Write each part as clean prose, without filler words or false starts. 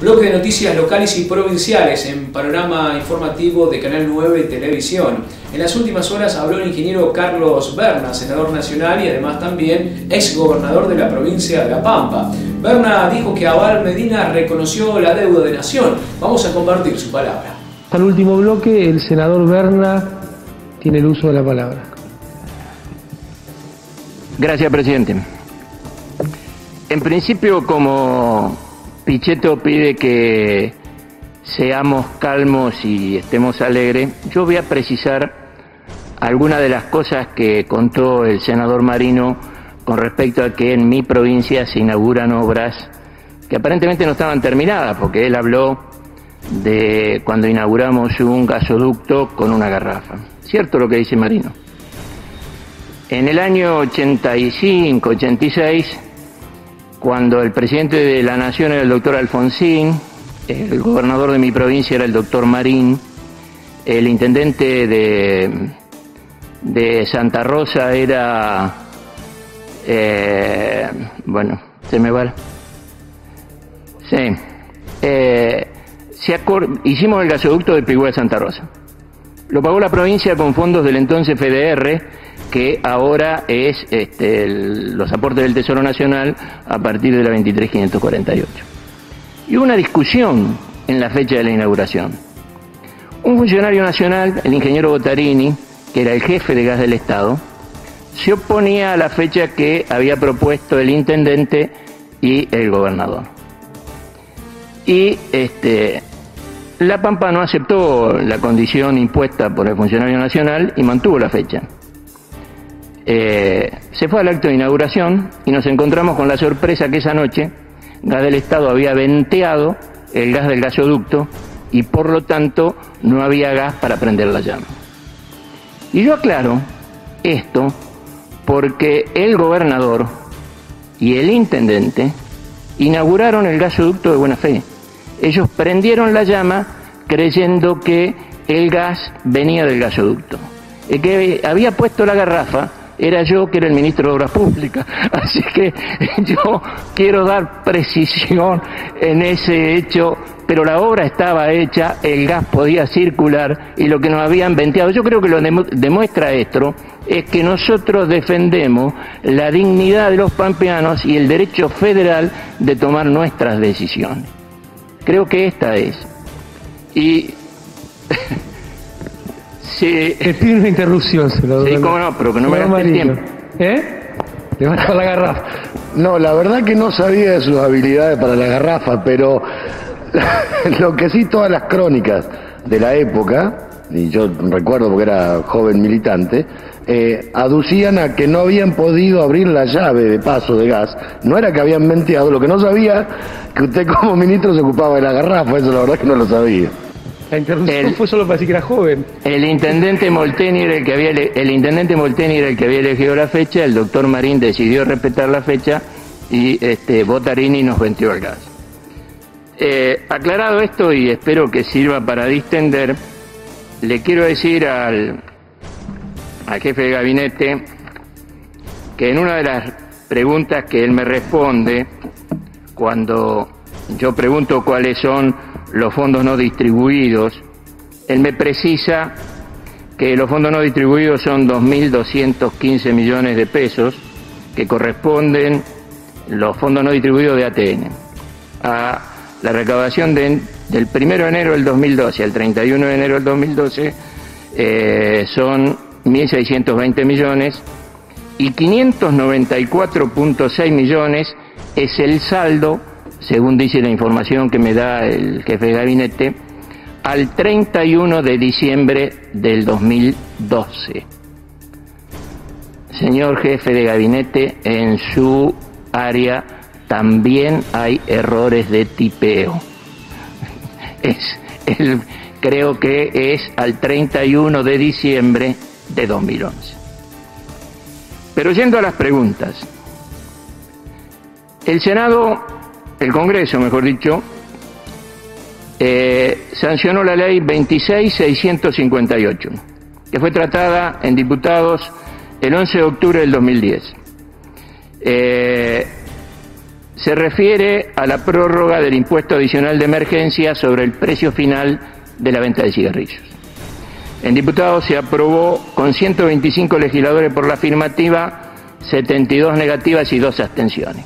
Bloque de noticias locales y provinciales en panorama informativo de Canal 9 Televisión. En las últimas horas habló el ingeniero Carlos Berna, senador nacional y además también ex gobernador de la provincia de La Pampa. Berna dijo que Abal Medina reconoció la deuda de nación. Vamos a compartir su palabra. Al último bloque, el senador Berna tiene el uso de la palabra. Gracias, presidente. En principio, como Pichetto pide que seamos calmos y estemos alegres, yo voy a precisar algunas de las cosas que contó el senador Marino con respecto a que en mi provincia se inauguran obras que aparentemente no estaban terminadas, porque él habló de cuando inauguramos un gasoducto con una garrafa. ¿Cierto lo que dice Marino? En el año 85, 86, cuando el presidente de la Nación era el doctor Alfonsín, el gobernador de mi provincia era el doctor Marín, el intendente de Santa Rosa era, bueno, se me va. Sí, hicimos el gasoducto de Pigüé de Santa Rosa. Lo pagó la provincia con fondos del entonces FDR, que ahora es los aportes del Tesoro Nacional a partir de la 23.548. Y hubo una discusión en la fecha de la inauguración. Un funcionario nacional, el ingeniero Botarini, que era el jefe de gas del Estado, se oponía a la fecha que había propuesto el intendente y el gobernador. Y La Pampa no aceptó la condición impuesta por el funcionario nacional y mantuvo la fecha. Se fue al acto de inauguración y nos encontramos con la sorpresa que esa noche Gas del Estado había venteado el gas del gasoducto y por lo tanto no había gas para prender la llama. Y yo aclaro esto porque el gobernador y el intendente inauguraron el gasoducto de buena fe. Ellos prendieron la llama creyendo que el gas venía del gasoducto. El que había puesto la garrafa era yo, que era el ministro de Obras Públicas. Así que yo quiero dar precisión en ese hecho, pero la obra estaba hecha, el gas podía circular y lo que nos habían venteado. Yo creo que lo demuestra esto es que nosotros defendemos la dignidad de los pampeanos y el derecho federal de tomar nuestras decisiones. Creo que esta es. Y sí, te pido una interrupción, senador. Sí, cómo no, pero que no me gaste el tiempo. Le va a dar la garrafa. No, la verdad que no sabía de sus habilidades para la garrafa, pero lo que sí, todas las crónicas de la época, y yo recuerdo porque era joven militante, aducían a que no habían podido abrir la llave de paso de gas. No era que habían venteado, lo que no sabía, que usted como ministro se ocupaba de la garrafa, eso la verdad que no lo sabía. La interrupción fue solo para decir que era joven. El intendente Molteni era el que había elegido la fecha, el doctor Marín decidió respetar la fecha y Botarini nos venteó el gas. Aclarado esto, y espero que sirva para distender, le quiero decir al jefe de gabinete que en una de las preguntas que él me responde, cuando yo pregunto cuáles son los fondos no distribuidos, él me precisa que los fondos no distribuidos son 2.215 millones de pesos, que corresponden los fondos no distribuidos de ATN. A la recaudación del 1 de enero del 2012 al 31 de enero del 2012 son 1.620 millones y 594.6 millones es el saldo, según dice la información que me da el jefe de gabinete, al 31 de diciembre del 2012. Señor jefe de gabinete, en su área también hay errores de tipeo. Creo que es al 31 de diciembre de 2011. Pero yendo a las preguntas, el Congreso, mejor dicho, sancionó la ley 26.658, que fue tratada en diputados el 11 de octubre del 2010. se refiere a la prórroga del impuesto adicional de emergencia sobre el precio final de la venta de cigarrillos. En diputados se aprobó con 125 legisladores por la afirmativa, 72 negativas y 2 abstenciones.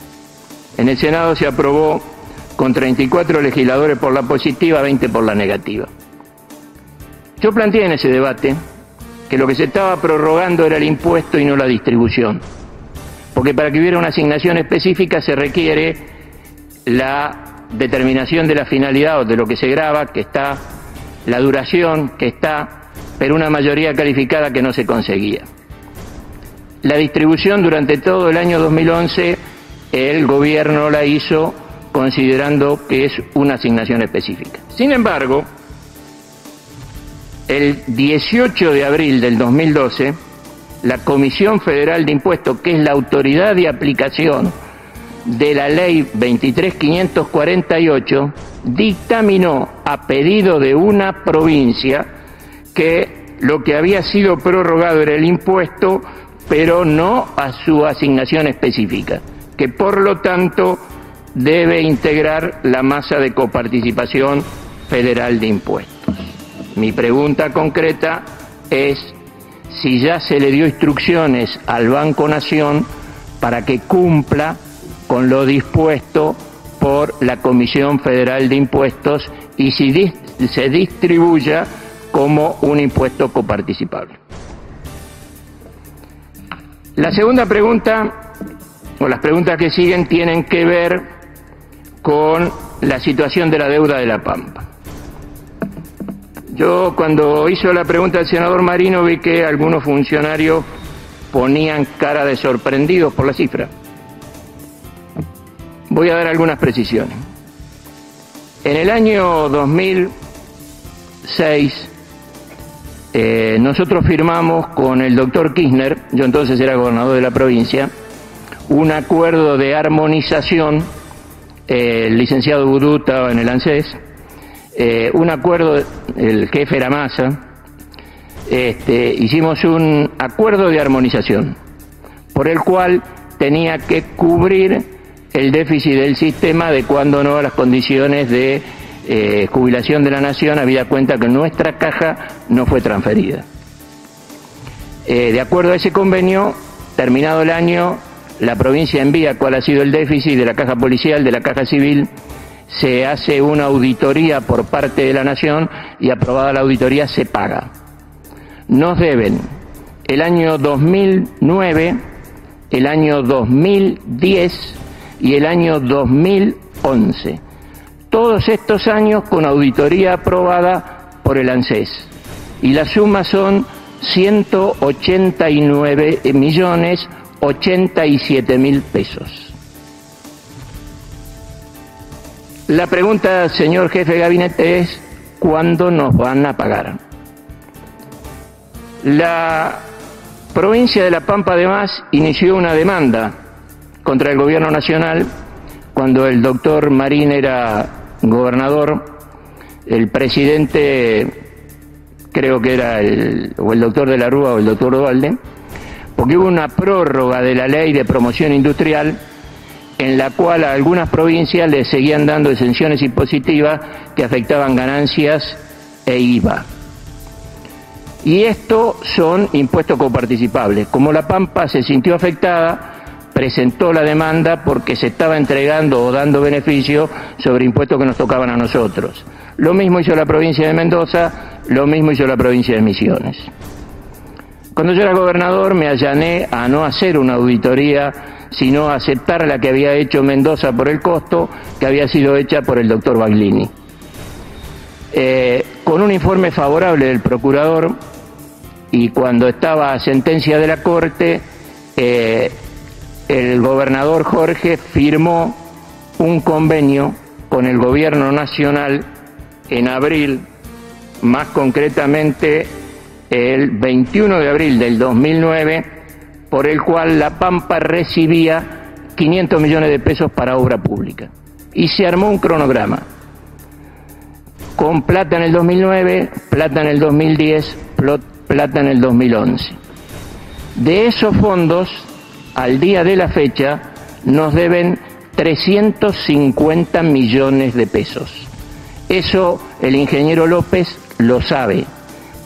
En el Senado se aprobó con 34 legisladores por la positiva, 20 por la negativa. Yo planteé en ese debate que lo que se estaba prorrogando era el impuesto y no la distribución, porque para que hubiera una asignación específica se requiere la determinación de la finalidad o de lo que se grava, que está, la duración que está, pero una mayoría calificada que no se conseguía. La distribución durante todo el año 2011 el gobierno la hizo considerando que es una asignación específica. Sin embargo, el 18 de abril del 2012, la Comisión Federal de Impuestos, que es la autoridad de aplicación de la Ley 23.548, dictaminó a pedido de una provincia que lo que había sido prorrogado era el impuesto, pero no a su asignación específica, que por lo tanto debe integrar la masa de coparticipación federal de impuestos. Mi pregunta concreta es si ya se le dio instrucciones al Banco Nación para que cumpla con lo dispuesto por la Comisión Federal de Impuestos y si se distribuya como un impuesto coparticipable. La segunda pregunta, o las preguntas que siguen, tienen que ver con la situación de la deuda de La Pampa. Yo cuando hizo la pregunta el senador Marino vi que algunos funcionarios ponían cara de sorprendidos por la cifra. Voy a dar algunas precisiones. En el año 2006 nosotros firmamos con el doctor Kirchner, yo entonces era gobernador de la provincia, un acuerdo de armonización, el licenciado Vudú estaba en el ANSES, un acuerdo, el jefe era Massa, hicimos un acuerdo de armonización por el cual tenía que cubrir el déficit del sistema adecuando no a las condiciones de jubilación de la nación, habida cuenta que nuestra caja no fue transferida. De acuerdo a ese convenio, terminado el año, la provincia envía cuál ha sido el déficit de la caja policial, de la caja civil, se hace una auditoría por parte de la nación y aprobada la auditoría se paga. Nos deben el año 2009, el año 2010 y el año 2011. Todos estos años con auditoría aprobada por el ANSES. Y la suma son 189.087.000 pesos. La pregunta, señor jefe de gabinete, es ¿cuándo nos van a pagar? La provincia de La Pampa, además, inició una demanda contra el gobierno nacional cuando el doctor Marín era gobernador. El presidente, creo que era el doctor de la Rúa o el doctor Duvalde, porque hubo una prórroga de la ley de promoción industrial en la cual a algunas provincias les seguían dando exenciones impositivas que afectaban ganancias e IVA. Y estos son impuestos coparticipables. Como La Pampa se sintió afectada, presentó la demanda porque se estaba entregando o dando beneficio sobre impuestos que nos tocaban a nosotros. Lo mismo hizo la provincia de Mendoza, lo mismo hizo la provincia de Misiones. Cuando yo era gobernador me allané a no hacer una auditoría, sino a aceptar la que había hecho Mendoza por el costo, que había sido hecha por el doctor Baglini. Con un informe favorable del procurador, y cuando estaba a sentencia de la Corte, el gobernador Jorge firmó un convenio con el gobierno nacional en abril, más concretamente el 21 de abril del 2009, por el cual La Pampa recibía 500 millones de pesos para obra pública. Y se armó un cronograma, con plata en el 2009, plata en el 2010, plata en el 2011. De esos fondos, al día de la fecha, nos deben 350 millones de pesos. Eso el ingeniero López lo sabe,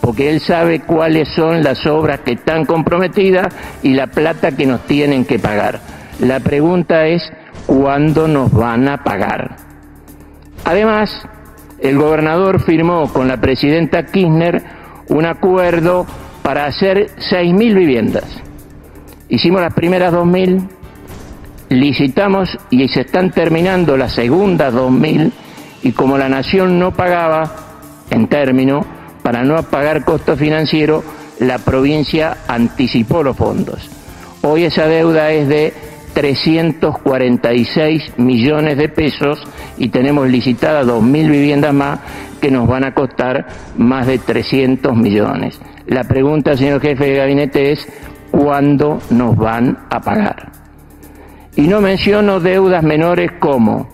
porque él sabe cuáles son las obras que están comprometidas y la plata que nos tienen que pagar. La pregunta es, ¿cuándo nos van a pagar? Además, el gobernador firmó con la presidenta Kirchner un acuerdo para hacer 6.000 viviendas. Hicimos las primeras 2.000, licitamos y se están terminando las segundas 2.000, y como la Nación no pagaba en término, para no pagar costo financiero, la provincia anticipó los fondos. Hoy esa deuda es de 346 millones de pesos y tenemos licitadas 2.000 viviendas más que nos van a costar más de 300 millones. La pregunta, señor jefe de gabinete, es ¿cuándo nos van a pagar? Y no menciono deudas menores como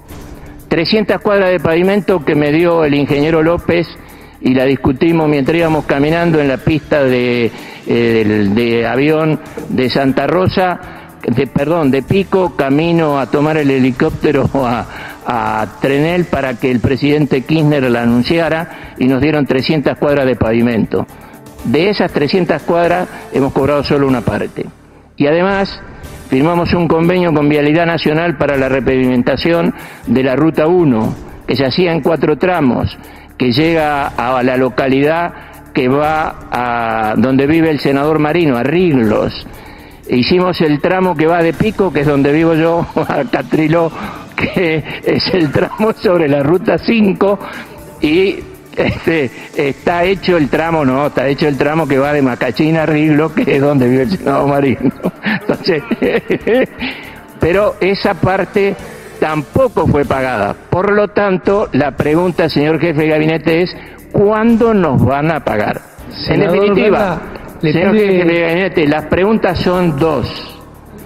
300 cuadras de pavimento que me dio el ingeniero López y la discutimos mientras íbamos caminando en la pista de avión de Santa Rosa, de Pico, camino a tomar el helicóptero a Trenel para que el presidente Kirchner la anunciara, y nos dieron 300 cuadras de pavimento. De esas 300 cuadras hemos cobrado solo una parte. Y además firmamos un convenio con Vialidad Nacional para la repavimentación de la Ruta 1, que se hacía en 4 tramos, que llega a la localidad que va a donde vive el senador Marino, a Riglos. Hicimos el tramo que va de Pico, que es donde vivo yo, a Catriló, que es el tramo sobre la Ruta 5, y está hecho el tramo, está hecho el tramo que va de Macachín a Riglos, que es donde vive el senador Marino. Entonces, pero esa parte tampoco fue pagada. Por lo tanto, la pregunta, señor jefe de gabinete, es ¿cuándo nos van a pagar? Senador, en definitiva, señor jefe de pide... gabinete, las preguntas son dos.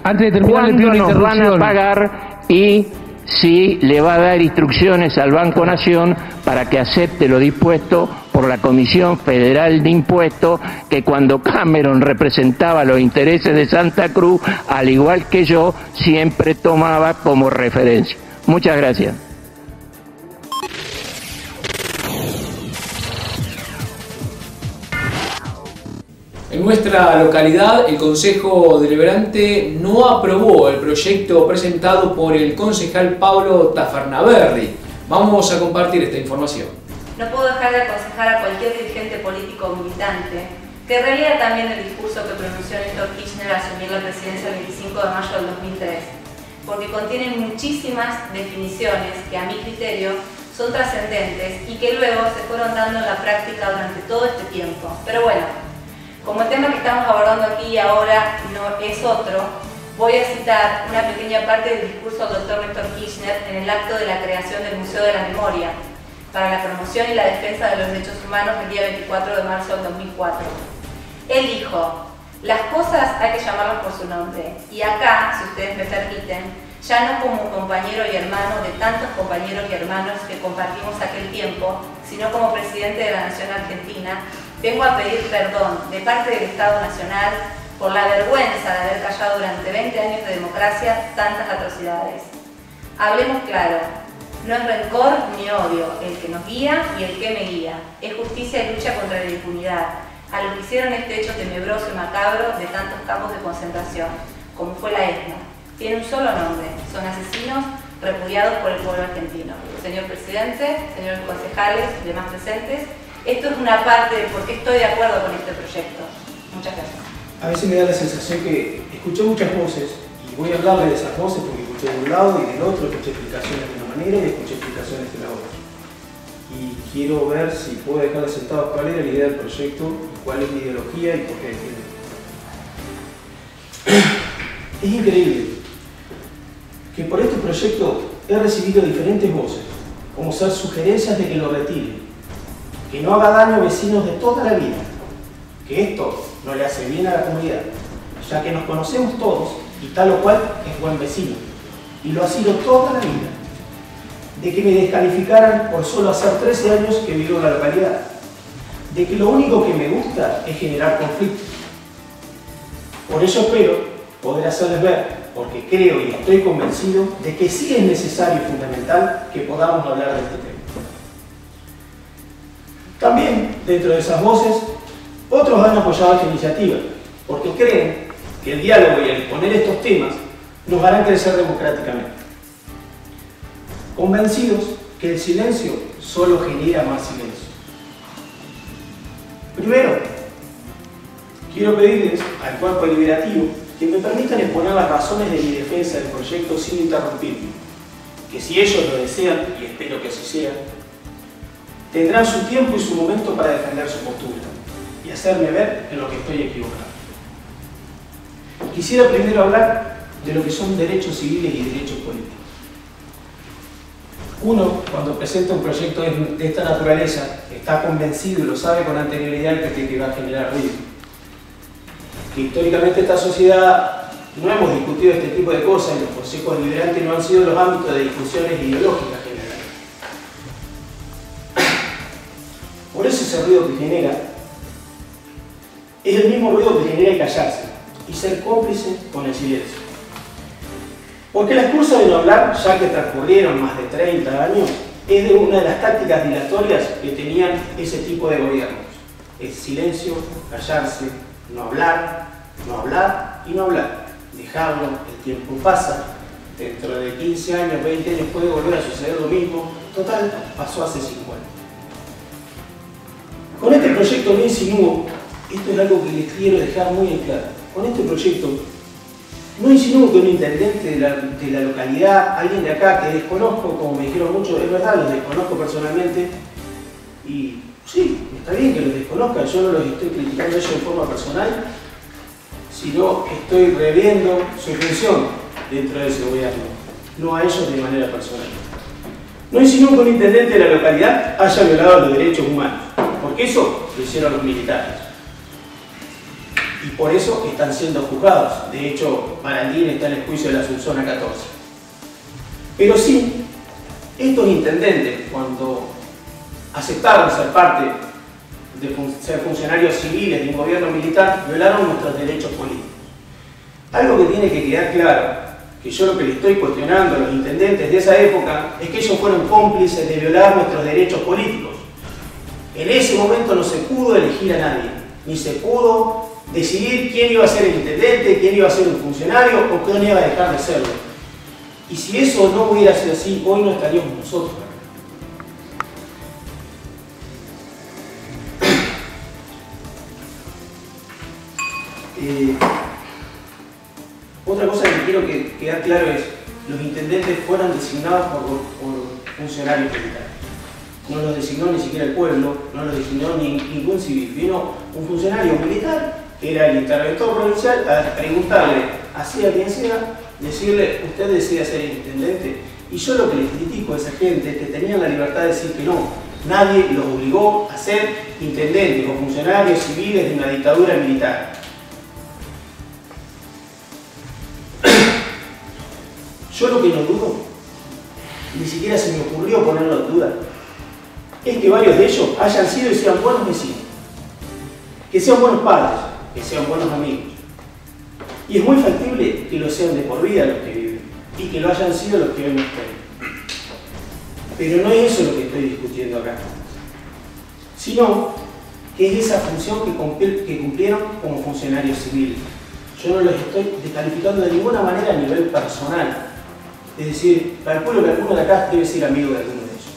Antes de terminar, le pido ¿Cuándo una nos van a interrupción. pagar? Y si le va a dar instrucciones al Banco Nación para que acepte lo dispuesto por la Comisión Federal de Impuestos, que cuando Cameron representaba los intereses de Santa Cruz, al igual que yo, siempre tomaba como referencia. Muchas gracias. En nuestra localidad, el Consejo Deliberante no aprobó el proyecto presentado por el concejal Pablo Tafernaberri. Vamos a compartir esta información. No puedo dejar de aconsejar a cualquier dirigente político o militante que relea también el discurso que pronunció Néstor Kirchner al asumir la presidencia el 25 de mayo del 2003, porque contienen muchísimas definiciones que a mi criterio son trascendentes y que luego se fueron dando en la práctica durante todo este tiempo. Pero bueno, como el tema que estamos abordando aquí ahora no es otro, voy a citar una pequeña parte del discurso del doctor Néstor Kirchner en el acto de la creación del Museo de la Memoria para la promoción y la defensa de los derechos humanos el día 24 de marzo del 2004. Él dijo: las cosas hay que llamarlas por su nombre, y acá, si ustedes me permiten, ya no como compañero y hermano de tantos compañeros y hermanos que compartimos aquel tiempo, sino como presidente de la Nación Argentina, vengo a pedir perdón de parte del Estado Nacional por la vergüenza de haber callado durante 20 años de democracia tantas atrocidades. Hablemos claro, no es rencor ni odio el que nos guía y el que me guía, es justicia y lucha contra la impunidad, a lo que hicieron este hecho tenebroso y macabro de tantos campos de concentración, como fue la ESMA. Tiene un solo nombre, son asesinos repudiados por el pueblo argentino. Señor presidente, señores concejales y demás presentes, esto es una parte de por qué estoy de acuerdo con este proyecto. Muchas gracias. A veces me da la sensación que escuché muchas voces, y voy a hablarle de esas voces porque escuché de un lado y del otro, escuché explicaciones de una manera y escuché explicaciones de la otra. Y quiero ver si puedo dejar de sentado cuál era la idea del proyecto, cuál es la ideología y por qué defiende. Es increíble que por este proyecto he recibido diferentes voces, como ser sugerencias de que lo retire, que no haga daño a vecinos de toda la vida, que esto no le hace bien a la comunidad, ya que nos conocemos todos y tal o cual es buen vecino, y lo ha sido toda la vida, de que me descalificaran por solo hacer 13 años que vivo en la localidad, de que lo único que me gusta es generar conflictos. Por ello espero poder hacerles ver porque creo y estoy convencido de que sí es necesario y fundamental que podamos hablar de este tema. También, dentro de esas voces, otros han apoyado esta iniciativa, porque creen que el diálogo y el exponer estos temas nos harán crecer democráticamente, convencidos que el silencio solo genera más silencio. Primero, quiero pedirles al cuerpo deliberativo que me permitan exponer las razones de mi defensa del proyecto sin interrumpirme, que si ellos lo desean, y espero que así sea, tendrán su tiempo y su momento para defender su postura y hacerme ver en lo que estoy equivocado. Quisiera primero hablar de lo que son derechos civiles y derechos políticos. Uno, cuando presenta un proyecto de esta naturaleza, está convencido y lo sabe con anterioridad que va a generar ruido. Que históricamente esta sociedad no hemos discutido este tipo de cosas y los consejos deliberantes no han sido los ámbitos de discusiones ideológicas generales. Por eso ese ruido que genera es el mismo ruido que genera el callarse y ser cómplice con el silencio. Porque la excusa de no hablar, ya que transcurrieron más de 30 años, es de una de las tácticas dilatorias que tenían ese tipo de gobiernos. Es silencio, callarse, no hablar y no hablar. Dejarlo, el tiempo pasa, dentro de 15 años, 20 años puede volver a suceder lo mismo. Total, pasó hace 5 años. Con este proyecto no insinúo, esto es algo que les quiero dejar muy en claro, con este proyecto no insinúo que un intendente de la localidad, alguien de acá que desconozco, como me dijeron muchos, es verdad, los desconozco personalmente, y sí, está bien que los desconozcan, yo no los estoy criticando a ellos de forma personal, sino que estoy reviendo su función dentro de ese gobierno, no a ellos de manera personal. No insinúo que un intendente de la localidad haya violado los derechos humanos, porque eso lo hicieron los militares. Y por eso están siendo juzgados. De hecho, Barandín está en el juicio de la subzona 14. Pero sí, estos intendentes, cuando aceptaron ser parte de ser funcionarios civiles de un gobierno militar, violaron nuestros derechos políticos. Algo que tiene que quedar claro, que yo lo que le estoy cuestionando a los intendentes de esa época, es que ellos fueron cómplices de violar nuestros derechos políticos. En ese momento no se pudo elegir a nadie, ni se pudo decidir quién iba a ser el intendente, quién iba a ser un funcionario o quién iba a dejar de serlo. Y si eso no hubiera sido así, hoy no estaríamos nosotros. Otra cosa que quiero que quede claro es, los intendentes fueron designados por funcionarios militares. No los designó ni siquiera el pueblo, no los designó ningún civil. Vino un funcionario militar, que era el interventor provincial, a preguntarle, así a quien sea, decirle, usted decide ser intendente. Y yo lo que les critico a esa gente es que tenían la libertad de decir que no. Nadie los obligó a ser intendentes o funcionarios civiles de una dictadura militar. Yo lo que no dudo, ni siquiera se me ocurrió ponerlo en duda, es que varios de ellos hayan sido y sean buenos vecinos, que sean buenos padres, que sean buenos amigos. Y es muy factible que lo sean de por vida los que viven, y que lo hayan sido los que hoy no están. Pero no es eso lo que estoy discutiendo acá, sino que es esa función que cumplieron como funcionarios civiles. Yo no los estoy descalificando de ninguna manera a nivel personal. Es decir, calculo que alguno de acá debe ser amigo de alguno de ellos.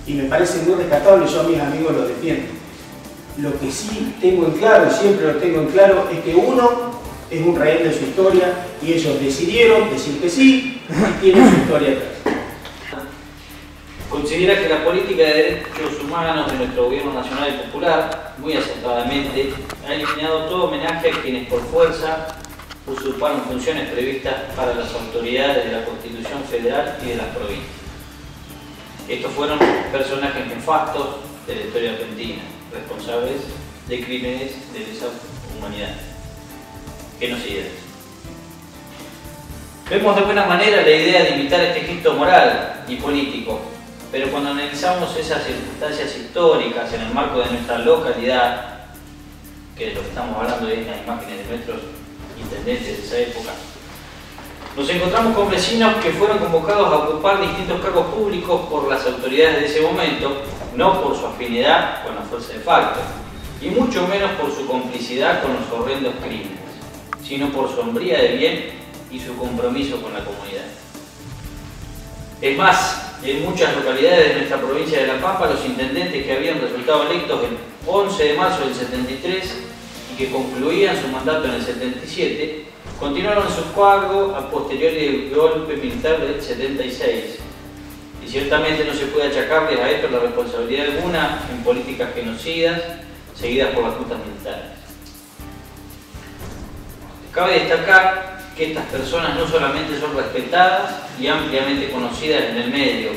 Y me parece muy rescatable, yo a mis amigos los defiendo. Lo que sí tengo en claro, y siempre lo tengo en claro, es que uno es un rehén de su historia y ellos decidieron decir que sí y tienen su historia atrás. Considera que la política de derechos humanos de nuestro gobierno nacional y popular, muy acertadamente, ha eliminado todo homenaje a quienes por fuerza usurparon funciones previstas para las autoridades de la Constitución Federal y de las provincias. Estos fueron personajes nefastos de la historia argentina, responsables de crímenes de lesa humanidad. Genocidas. Vemos de buena manera la idea de imitar este gesto moral y político, pero cuando analizamos esas circunstancias históricas en el marco de nuestra localidad, que de lo que estamos hablando es las imágenes de nuestros intendentes de esa época, Nos encontramos con vecinos que fueron convocados a ocupar distintos cargos públicos por las autoridades de ese momento, no por su afinidad con la fuerza de facto, y mucho menos por su complicidad con los horrendos crímenes, sino por su hombría de bien y su compromiso con la comunidad. Es más, en muchas localidades de nuestra provincia de La Pampa, los intendentes que habían resultado electos el 11 de marzo del 73 y que concluían su mandato en el 77, continuaron en su cargo a posteriori del golpe militar del 76. Y ciertamente no se puede achacarles a esto la responsabilidad alguna en políticas genocidas seguidas por las juntas militares. Cabe destacar que estas personas no solamente son respetadas y ampliamente conocidas en el medio,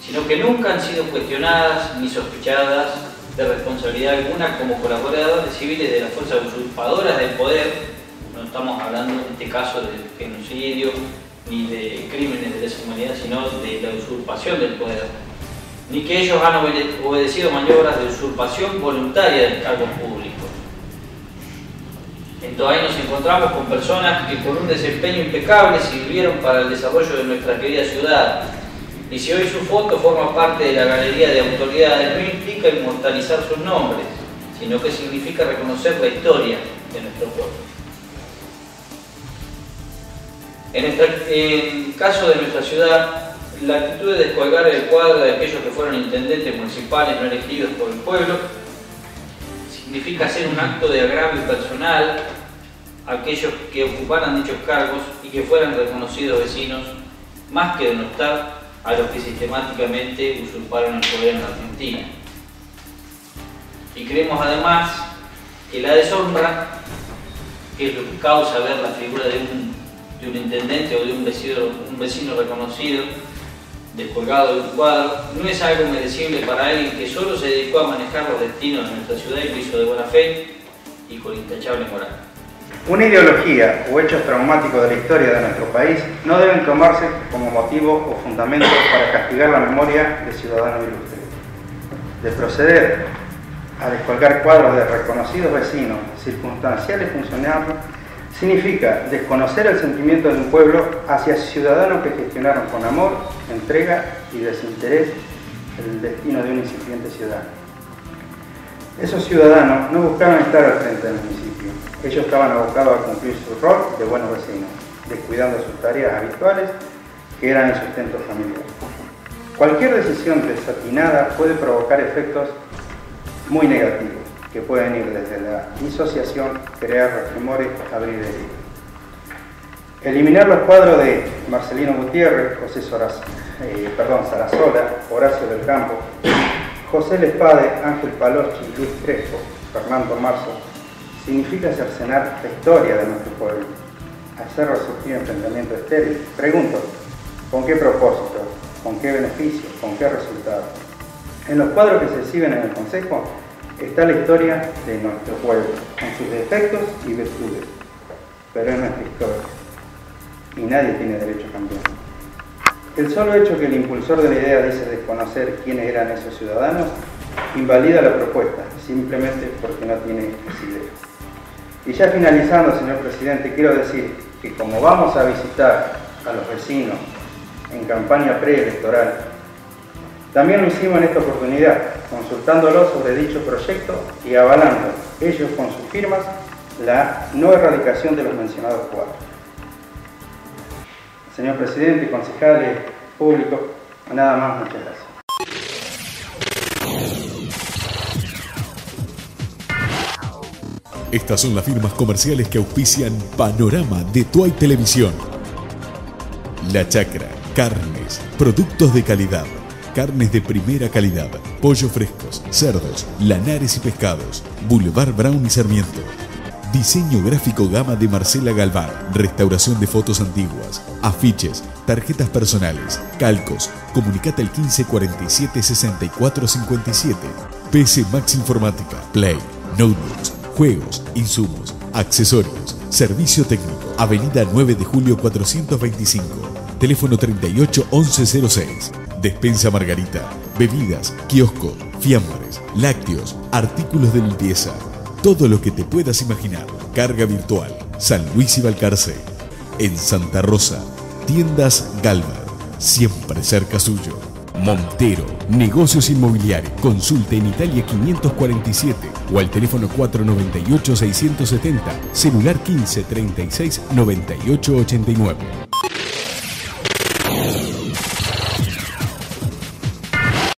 sino que nunca han sido cuestionadas ni sospechadas de responsabilidad alguna como colaboradores civiles de las fuerzas usurpadoras del poder. No estamos hablando en este caso de genocidio ni de crímenes de lesa humanidad, sino de la usurpación del poder, ni que ellos han obedecido maniobras de usurpación voluntaria de cargos públicos. Entonces ahí nos encontramos con personas que por un desempeño impecable sirvieron para el desarrollo de nuestra querida ciudad. Y si hoy su foto forma parte de la galería de autoridades, no implica inmortalizar sus nombres, sino que significa reconocer la historia de nuestro pueblo. En el caso de nuestra ciudad, la actitud de descolgar el cuadro de aquellos que fueron intendentes municipales no elegidos por el pueblo significa hacer un acto de agravio personal a aquellos que ocuparan dichos cargos y que fueran reconocidos vecinos, más que denostar a los que sistemáticamente usurparon el poder en la Argentina. Y creemos además que la deshonra, que es lo que causa ver la figura de un intendente o de un vecino reconocido descolgado de un cuadro, no es algo merecible para alguien que solo se dedicó a manejar los destinos de nuestra ciudad y lo hizo de buena fe y con intachable moral. Una ideología o hechos traumáticos de la historia de nuestro país no deben tomarse como motivo o fundamento para castigar la memoria de ciudadanos ilustres. De proceder a descolgar cuadros de reconocidos vecinos, circunstanciales funcionarios, significa desconocer el sentimiento de un pueblo hacia ciudadanos que gestionaron con amor, entrega y desinterés el destino de una incipiente ciudad. Esos ciudadanos no buscaban estar al frente del municipio, ellos estaban abocados a cumplir su rol de buenos vecinos, descuidando sus tareas habituales que eran el sustento familiar. Cualquier decisión desatinada puede provocar efectos muy negativos, que pueden ir desde la disociación, crear resquemores, abrir heridas. Eliminar los cuadros de Marcelino Gutiérrez, José Sarasola, Horacio del Campo, José Lespade, Ángel Palocci, Luis Crespo, Fernando Marzo, significa cercenar la historia de nuestro pueblo, hacer resurgir enfrentamiento estéril. Pregunto, ¿con qué propósito? ¿Con qué beneficio? ¿Con qué resultado? En los cuadros que se exhiben en el Consejo está la historia de nuestro pueblo, con sus defectos y virtudes, pero es nuestra historia y nadie tiene derecho a cambiar. El solo hecho que el impulsor de la idea dice desconocer quiénes eran esos ciudadanos invalida la propuesta, simplemente porque no tiene esa idea. Y ya finalizando, señor presidente, quiero decir que como vamos a visitar a los vecinos en campaña preelectoral, también lo hicimos en esta oportunidad, consultándolos sobre dicho proyecto y avalando, ellos con sus firmas, la no erradicación de los mencionados cuadros. Señor presidente, concejales, público, nada más, muchas gracias. Estas son las firmas comerciales que auspician Panorama de Tuay Televisión. La Chacra, carnes, productos de calidad. Carnes de primera calidad, pollos frescos, cerdos, lanares y pescados. Boulevard Brown y Sarmiento. Diseño gráfico gama de Marcela Galván. Restauración de fotos antiguas, afiches, tarjetas personales, calcos. Comunicate al 15 47 64 57. PC Max Informática, Play, Notebooks, juegos, insumos, accesorios, servicio técnico. Avenida 9 de Julio 425. Teléfono 38 1106. Despensa Margarita, bebidas, kiosco, fiambres, lácteos, artículos de limpieza. Todo lo que te puedas imaginar. Carga virtual. San Luis y Balcarce. En Santa Rosa, Tiendas Galvar, siempre cerca suyo. Montero, negocios inmobiliarios. Consulte en Italia 547 o al teléfono 498-670, celular 15 36 98 89.